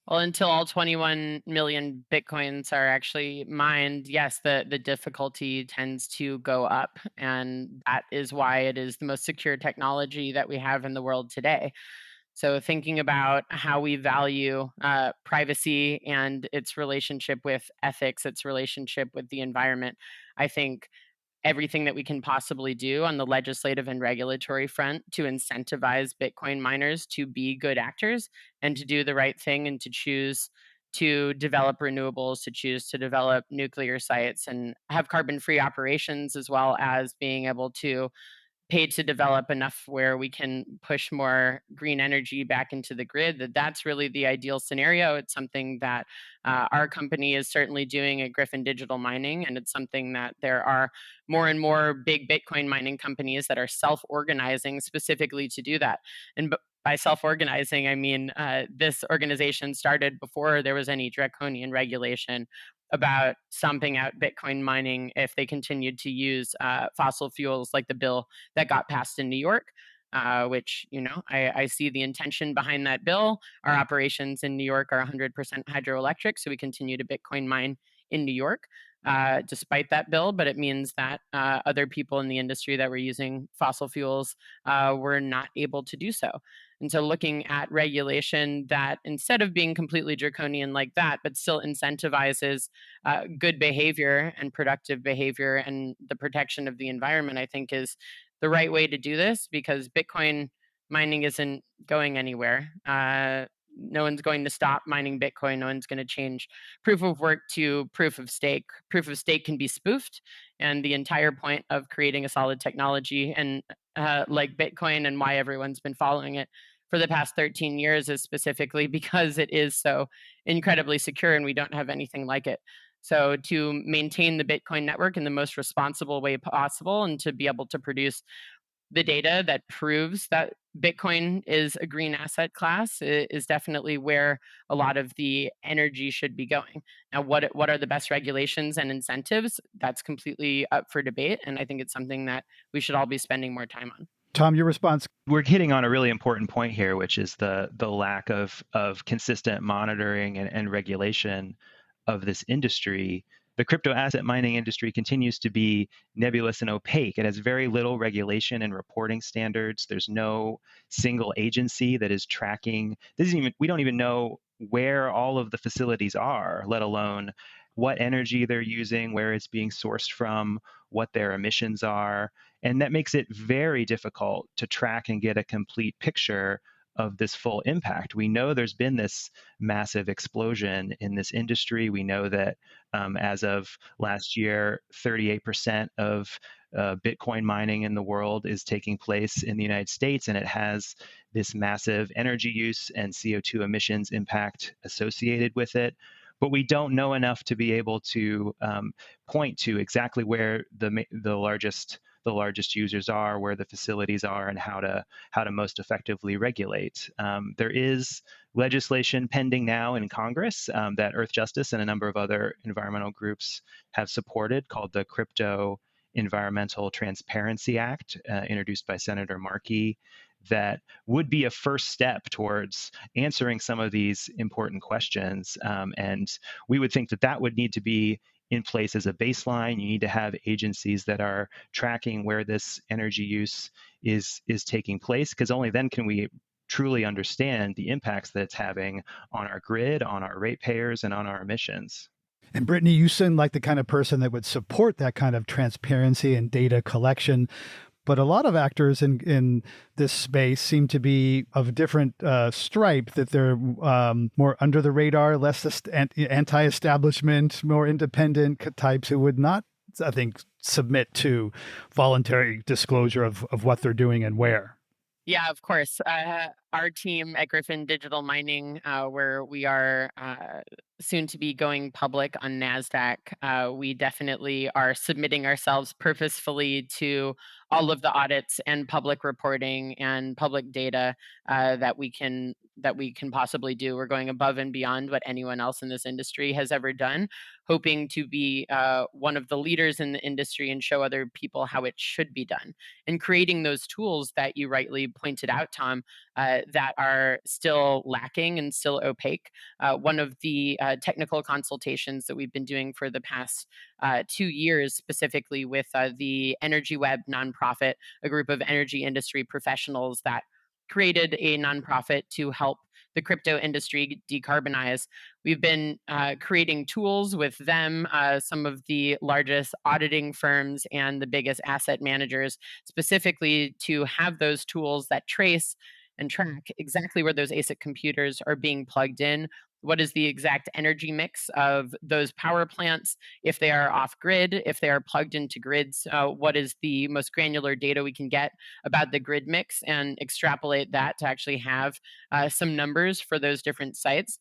Well, until all 21 million Bitcoins are actually mined, yes, the difficulty tends to go up. And that is why it is the most secure technology that we have in the world today. So thinking about how we value privacy and its relationship with ethics, its relationship with the environment, I think everything that we can possibly do on the legislative and regulatory front to incentivize Bitcoin miners to be good actors and to do the right thing and to choose to develop renewables, to choose to develop nuclear sites and have carbon-free operations, as well as being able to paid to develop enough where we can push more green energy back into the grid, that's really the ideal scenario. It's something that our company is certainly doing at Griffin Digital Mining, and it's something that there are more and more big Bitcoin mining companies that are self-organizing specifically to do that. And by self-organizing, I mean this organization started before there was any draconian regulation about stomping out Bitcoin mining if they continued to use fossil fuels, like the bill that got passed in New York, which, I see the intention behind that bill. Our operations in New York are 100% hydroelectric, so we continue to Bitcoin mine in New York despite that bill, but it means that other people in the industry that were using fossil fuels were not able to do so. And so looking at regulation that, instead of being completely draconian like that, but still incentivizes good behavior and productive behavior and the protection of the environment, I think is the right way to do this, because Bitcoin mining isn't going anywhere. No one's going to stop mining Bitcoin. No one's going to change proof of work to proof of stake. Proof of stake can be spoofed. And the entire point of creating a solid technology and like Bitcoin, and why everyone's been following it for the past 13 years, is specifically because it is so incredibly secure and we don't have anything like it. So to maintain the Bitcoin network in the most responsible way possible, and to be able to produce the data that proves that Bitcoin is a green asset class, is definitely where a lot of the energy should be going. Now, what are the best regulations and incentives? That's completely up for debate, and I think it's something that we should all be spending more time on. Tom, your response? We're hitting on a really important point here, which is the lack of consistent monitoring and regulation of this industry. The crypto asset mining industry continues to be nebulous and opaque. It has very little regulation and reporting standards. There's no single agency that is tracking. We don't even know where all of the facilities are, let alone what energy they're using, where it's being sourced from, what their emissions are. And that makes it very difficult to track and get a complete picture of this full impact. We know there's been this massive explosion in this industry. We know that as of last year, 38% of Bitcoin mining in the world is taking place in the United States, and it has this massive energy use and CO2 emissions impact associated with it. But we don't know enough to be able to point to exactly where the largest users are, where the facilities are, and how to most effectively regulate. There is legislation pending now in Congress that Earth Justice and a number of other environmental groups have supported, called the Crypto Environmental Transparency Act, introduced by Senator Markey, that would be a first step towards answering some of these important questions. And we would think that would need to be in place as a baseline. You need to have agencies that are tracking where this energy use is taking place, because only then can we truly understand the impacts that it's having on our grid, on our ratepayers, and on our emissions. And Brittany, you seem like the kind of person that would support that kind of transparency and data collection. But a lot of actors in this space seem to be of a different stripe, that they're more under the radar, less anti-establishment, more independent types who would not, I think, submit to voluntary disclosure of what they're doing and where. Yeah, of course. Our team at Griffin Digital Mining, where we are soon to be going public on NASDAQ, we definitely are submitting ourselves purposefully to all of the audits and public reporting and public data that we can possibly do. We're going above and beyond what anyone else in this industry has ever done, hoping to be one of the leaders in the industry and show other people how it should be done. And creating those tools that you rightly pointed out, Tom, that are still lacking and still opaque. One of the technical consultations that we've been doing for the past 2 years, specifically with the Energy Web nonprofit, a group of energy industry professionals that created a nonprofit to help the crypto industry decarbonize. We've been creating tools with them, some of the largest auditing firms and the biggest asset managers, specifically to have those tools that trace and track exactly where those ASIC computers are being plugged in. What is the exact energy mix of those power plants? If they are off grid, if they are plugged into grids, what is the most granular data we can get about the grid mix, and extrapolate that to actually have some numbers for those different sites?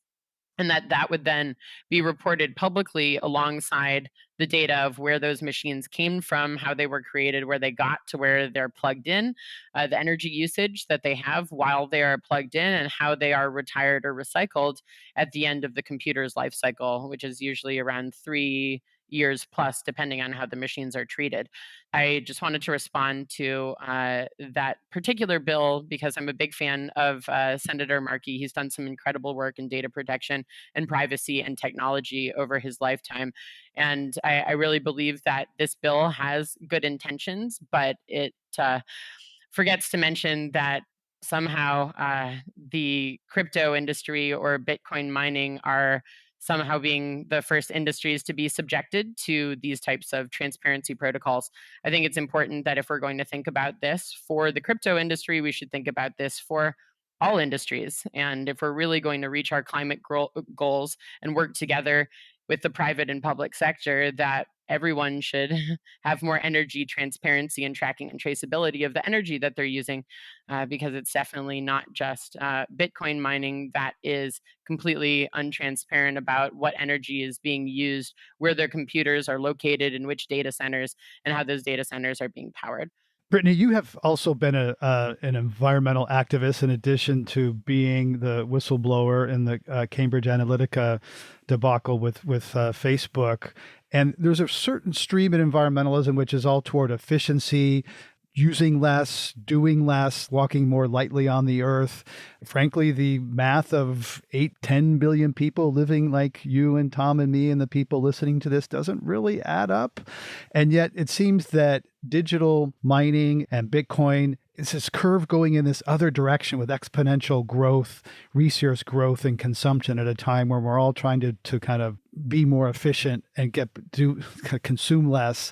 And that would then be reported publicly alongside the data of where those machines came from, how they were created, where they got to where they're plugged in, the energy usage that they have while they are plugged in, and how they are retired or recycled at the end of the computer's life cycle, which is usually around 3 years plus, depending on how the machines are treated. I just wanted to respond to that particular bill because I'm a big fan of Senator Markey. He's done some incredible work in data protection and privacy and technology over his lifetime. And I really believe that this bill has good intentions, but it forgets to mention that somehow the crypto industry or Bitcoin mining are somehow being the first industries to be subjected to these types of transparency protocols. I think it's important that if we're going to think about this for the crypto industry, we should think about this for all industries. And if we're really going to reach our climate goals and work together with the private and public sector, that everyone should have more energy transparency and tracking and traceability of the energy that they're using, because it's definitely not just Bitcoin mining that is completely untransparent about what energy is being used, where their computers are located, in which data centers, and how those data centers are being powered. Brittany, you have also been an environmental activist in addition to being the whistleblower in the Cambridge Analytica debacle with Facebook. And there's a certain stream in environmentalism which is all toward efficiency, using less, doing less, walking more lightly on the earth. Frankly, the math of 8-10 billion people living like you and Tom and me and the people listening to this doesn't really add up. And yet it seems that digital mining and Bitcoin is this curve going in this other direction with exponential growth, resource growth and consumption at a time where we're all trying to kind of be more efficient and consume less.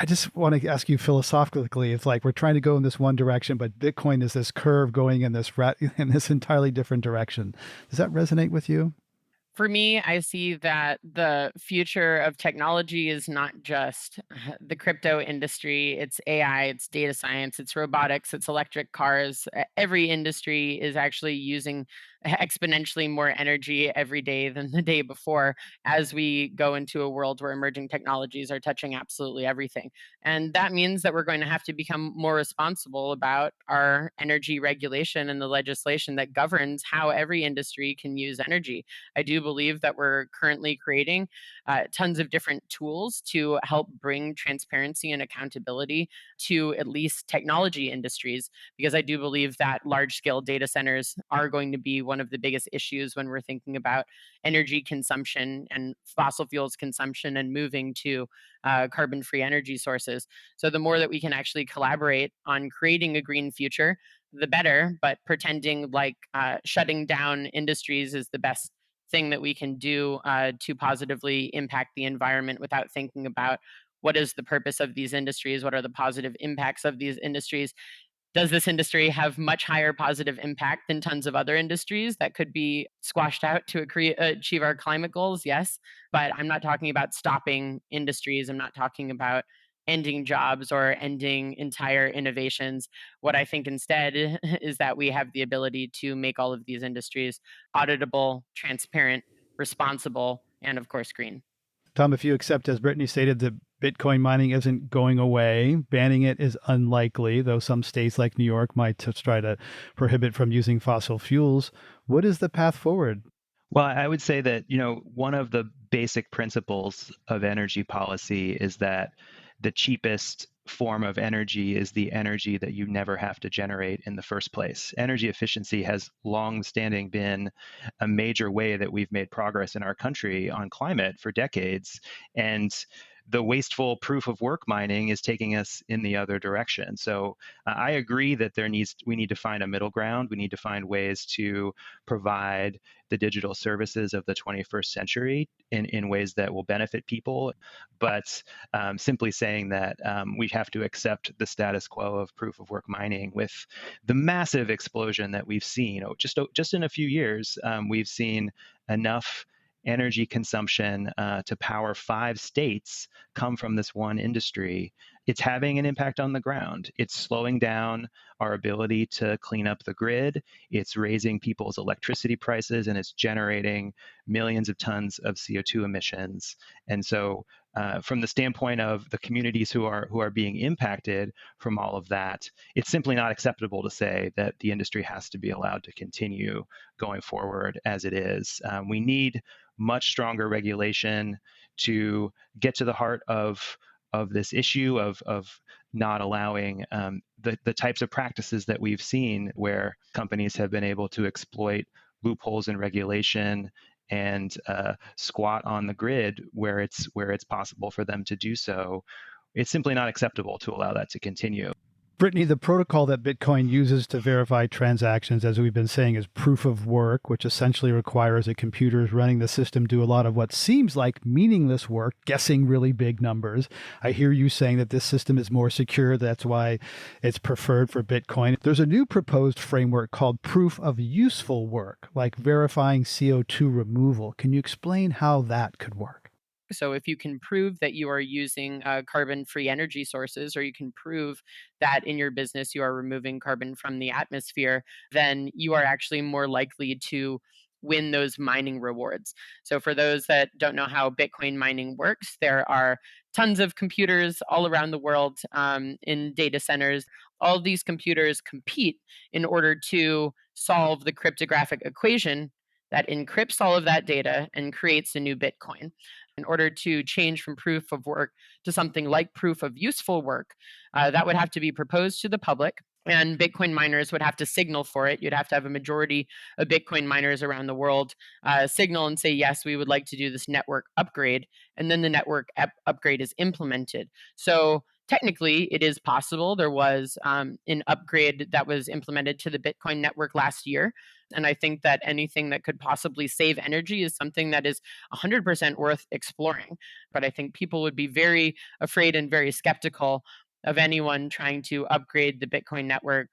I just want to ask you philosophically, it's like we're trying to go in this one direction, but Bitcoin is this curve going in this entirely different direction. Does that resonate with you? For me, I see that the future of technology is not just the crypto industry. It's AI, it's data science, it's robotics, it's electric cars. Every industry is actually using exponentially more energy every day than the day before, as we go into a world where emerging technologies are touching absolutely everything. And that means that we're going to have to become more responsible about our energy regulation and the legislation that governs how every industry can use energy. I do believe that we're currently creating tons of different tools to help bring transparency and accountability to at least technology industries, because I do believe that large scale data centers are going to be one of the biggest issues when we're thinking about energy consumption and fossil fuels consumption and moving to carbon-free energy sources. So the more that we can actually collaborate on creating a green future, the better. But pretending like shutting down industries is the best thing that we can do to positively impact the environment without thinking about what is the purpose of these industries, what are the positive impacts of these industries. Does this industry have much higher positive impact than tons of other industries that could be squashed out to achieve our climate goals? Yes. But I'm not talking about stopping industries. I'm not talking about ending jobs or ending entire innovations. What I think instead is that we have the ability to make all of these industries auditable, transparent, responsible, and of course, green. Tom, if you accept, as Brittany stated, that Bitcoin mining isn't going away, banning it is unlikely, though some states like New York might try to prohibit from using fossil fuels. What is the path forward? Well, I would say that, one of the basic principles of energy policy is that the cheapest form of energy is the energy that you never have to generate in the first place. Energy efficiency has long-standing been a major way that we've made progress in our country on climate for decades. And the wasteful proof of work mining is taking us in the other direction. So I agree that we need to find a middle ground. We need to find ways to provide the digital services of the 21st century in ways that will benefit people. But simply saying that we have to accept the status quo of proof of work mining with the massive explosion that we've seen, just in a few years, we've seen enough energy consumption to power 5 states come from this one industry. It's having an impact on the ground. It's slowing down our ability to clean up the grid. It's raising people's electricity prices, and it's generating millions of tons of CO2 emissions. And so from the standpoint of the communities who are being impacted from all of that, it's simply not acceptable to say that the industry has to be allowed to continue going forward as it is. We need much stronger regulation to get to the heart of this issue of not allowing the types of practices that we've seen where companies have been able to exploit loopholes in regulation and squat on the grid where it's possible for them to do so. It's simply not acceptable to allow that to continue. Brittany, the protocol that Bitcoin uses to verify transactions, as we've been saying, is proof of work, which essentially requires that computers running the system do a lot of what seems like meaningless work, guessing really big numbers. I hear you saying that this system is more secure. That's why it's preferred for Bitcoin. There's a new proposed framework called proof of useful work, like verifying CO2 removal. Can you explain how that could work? So if you can prove that you are using carbon-free energy sources, or you can prove that in your business you are removing carbon from the atmosphere, then you are actually more likely to win those mining rewards. So for those that don't know how Bitcoin mining works, there are tons of computers all around the world in data centers. All these computers compete in order to solve the cryptographic equation that encrypts all of that data and creates a new Bitcoin. In order to change from proof of work to something like proof of useful work, that would have to be proposed to the public, and Bitcoin miners would have to signal for it. You'd have to have a majority of Bitcoin miners around the world signal and say, yes, we would like to do this network upgrade. And then the network upgrade is implemented. So technically, it is possible. There was an upgrade that was implemented to the Bitcoin network last year. And I think that anything that could possibly save energy is something that is 100% worth exploring. But I think people would be very afraid and very skeptical of anyone trying to upgrade the Bitcoin network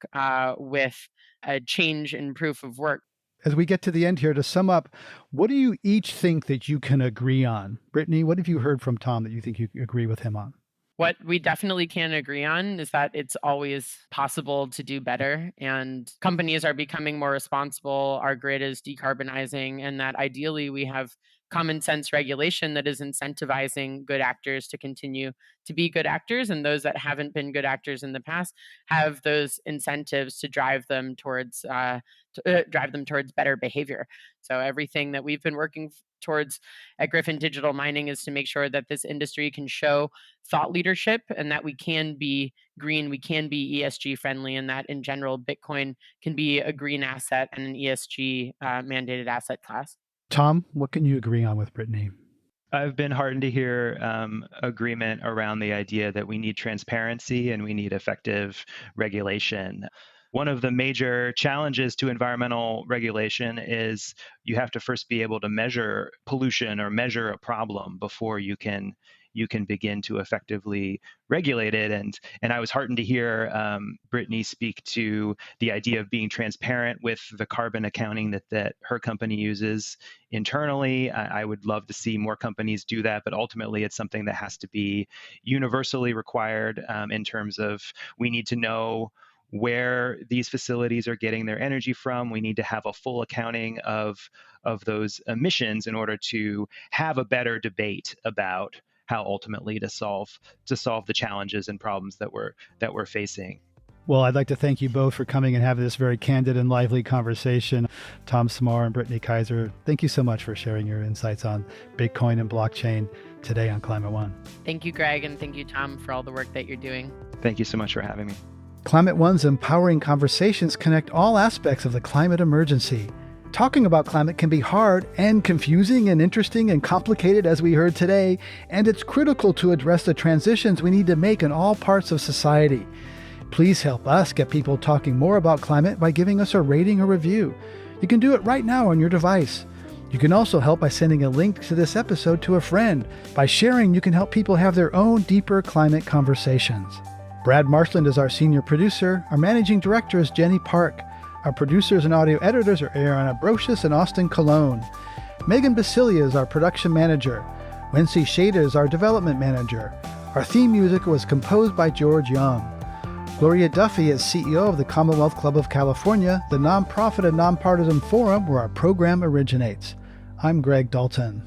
with a change in proof of work. As we get to the end here, to sum up, what do you each think that you can agree on? Brittany, what have you heard from Tom that you think you agree with him on? What we definitely can agree on is that it's always possible to do better, and companies are becoming more responsible, our grid is decarbonizing, and that ideally we have common sense regulation that is incentivizing good actors to continue to be good actors, and those that haven't been good actors in the past have those incentives to drive them towards better behavior. So everything that we've been working towards at Griffin Digital Mining is to make sure that this industry can show thought leadership and that we can be green, we can be ESG friendly, and that in general, Bitcoin can be a green asset and an ESG mandated asset class. Tom, what can you agree on with Brittany? I've been heartened to hear agreement around the idea that we need transparency and we need effective regulation. One of the major challenges to environmental regulation is you have to first be able to measure pollution or measure a problem before you can begin to effectively regulate it. And I was heartened to hear Brittany speak to the idea of being transparent with the carbon accounting that her company uses internally. I would love to see more companies do that, but ultimately it's something that has to be universally required in terms of we need to know where these facilities are getting their energy from. We need to have a full accounting of those emissions in order to have a better debate about how ultimately to solve the challenges and problems that we're facing. Well, I'd like to thank you both for coming and having this very candid and lively conversation. Tom Samar and Brittany Kaiser, thank you so much for sharing your insights on Bitcoin and blockchain today on Climate One. Thank you, Greg, and thank you, Tom, for all the work that you're doing. Thank you so much for having me. Climate One's empowering conversations connect all aspects of the climate emergency. Talking about climate can be hard and confusing and interesting and complicated, as we heard today, and it's critical to address the transitions we need to make in all parts of society. Please help us get people talking more about climate by giving us a rating or review. You can do it right now on your device. You can also help by sending a link to this episode to a friend. By sharing, you can help people have their own deeper climate conversations. Brad Marshland is our senior producer. Our managing director is Jenny Park. Our producers and audio editors are Aaron Abrocious and Austin Colon. Megan Basilia is our production manager. Wency Shader is our development manager. Our theme music was composed by George Young. Gloria Duffy is CEO of the Commonwealth Club of California, the nonprofit and nonpartisan forum where our program originates. I'm Greg Dalton.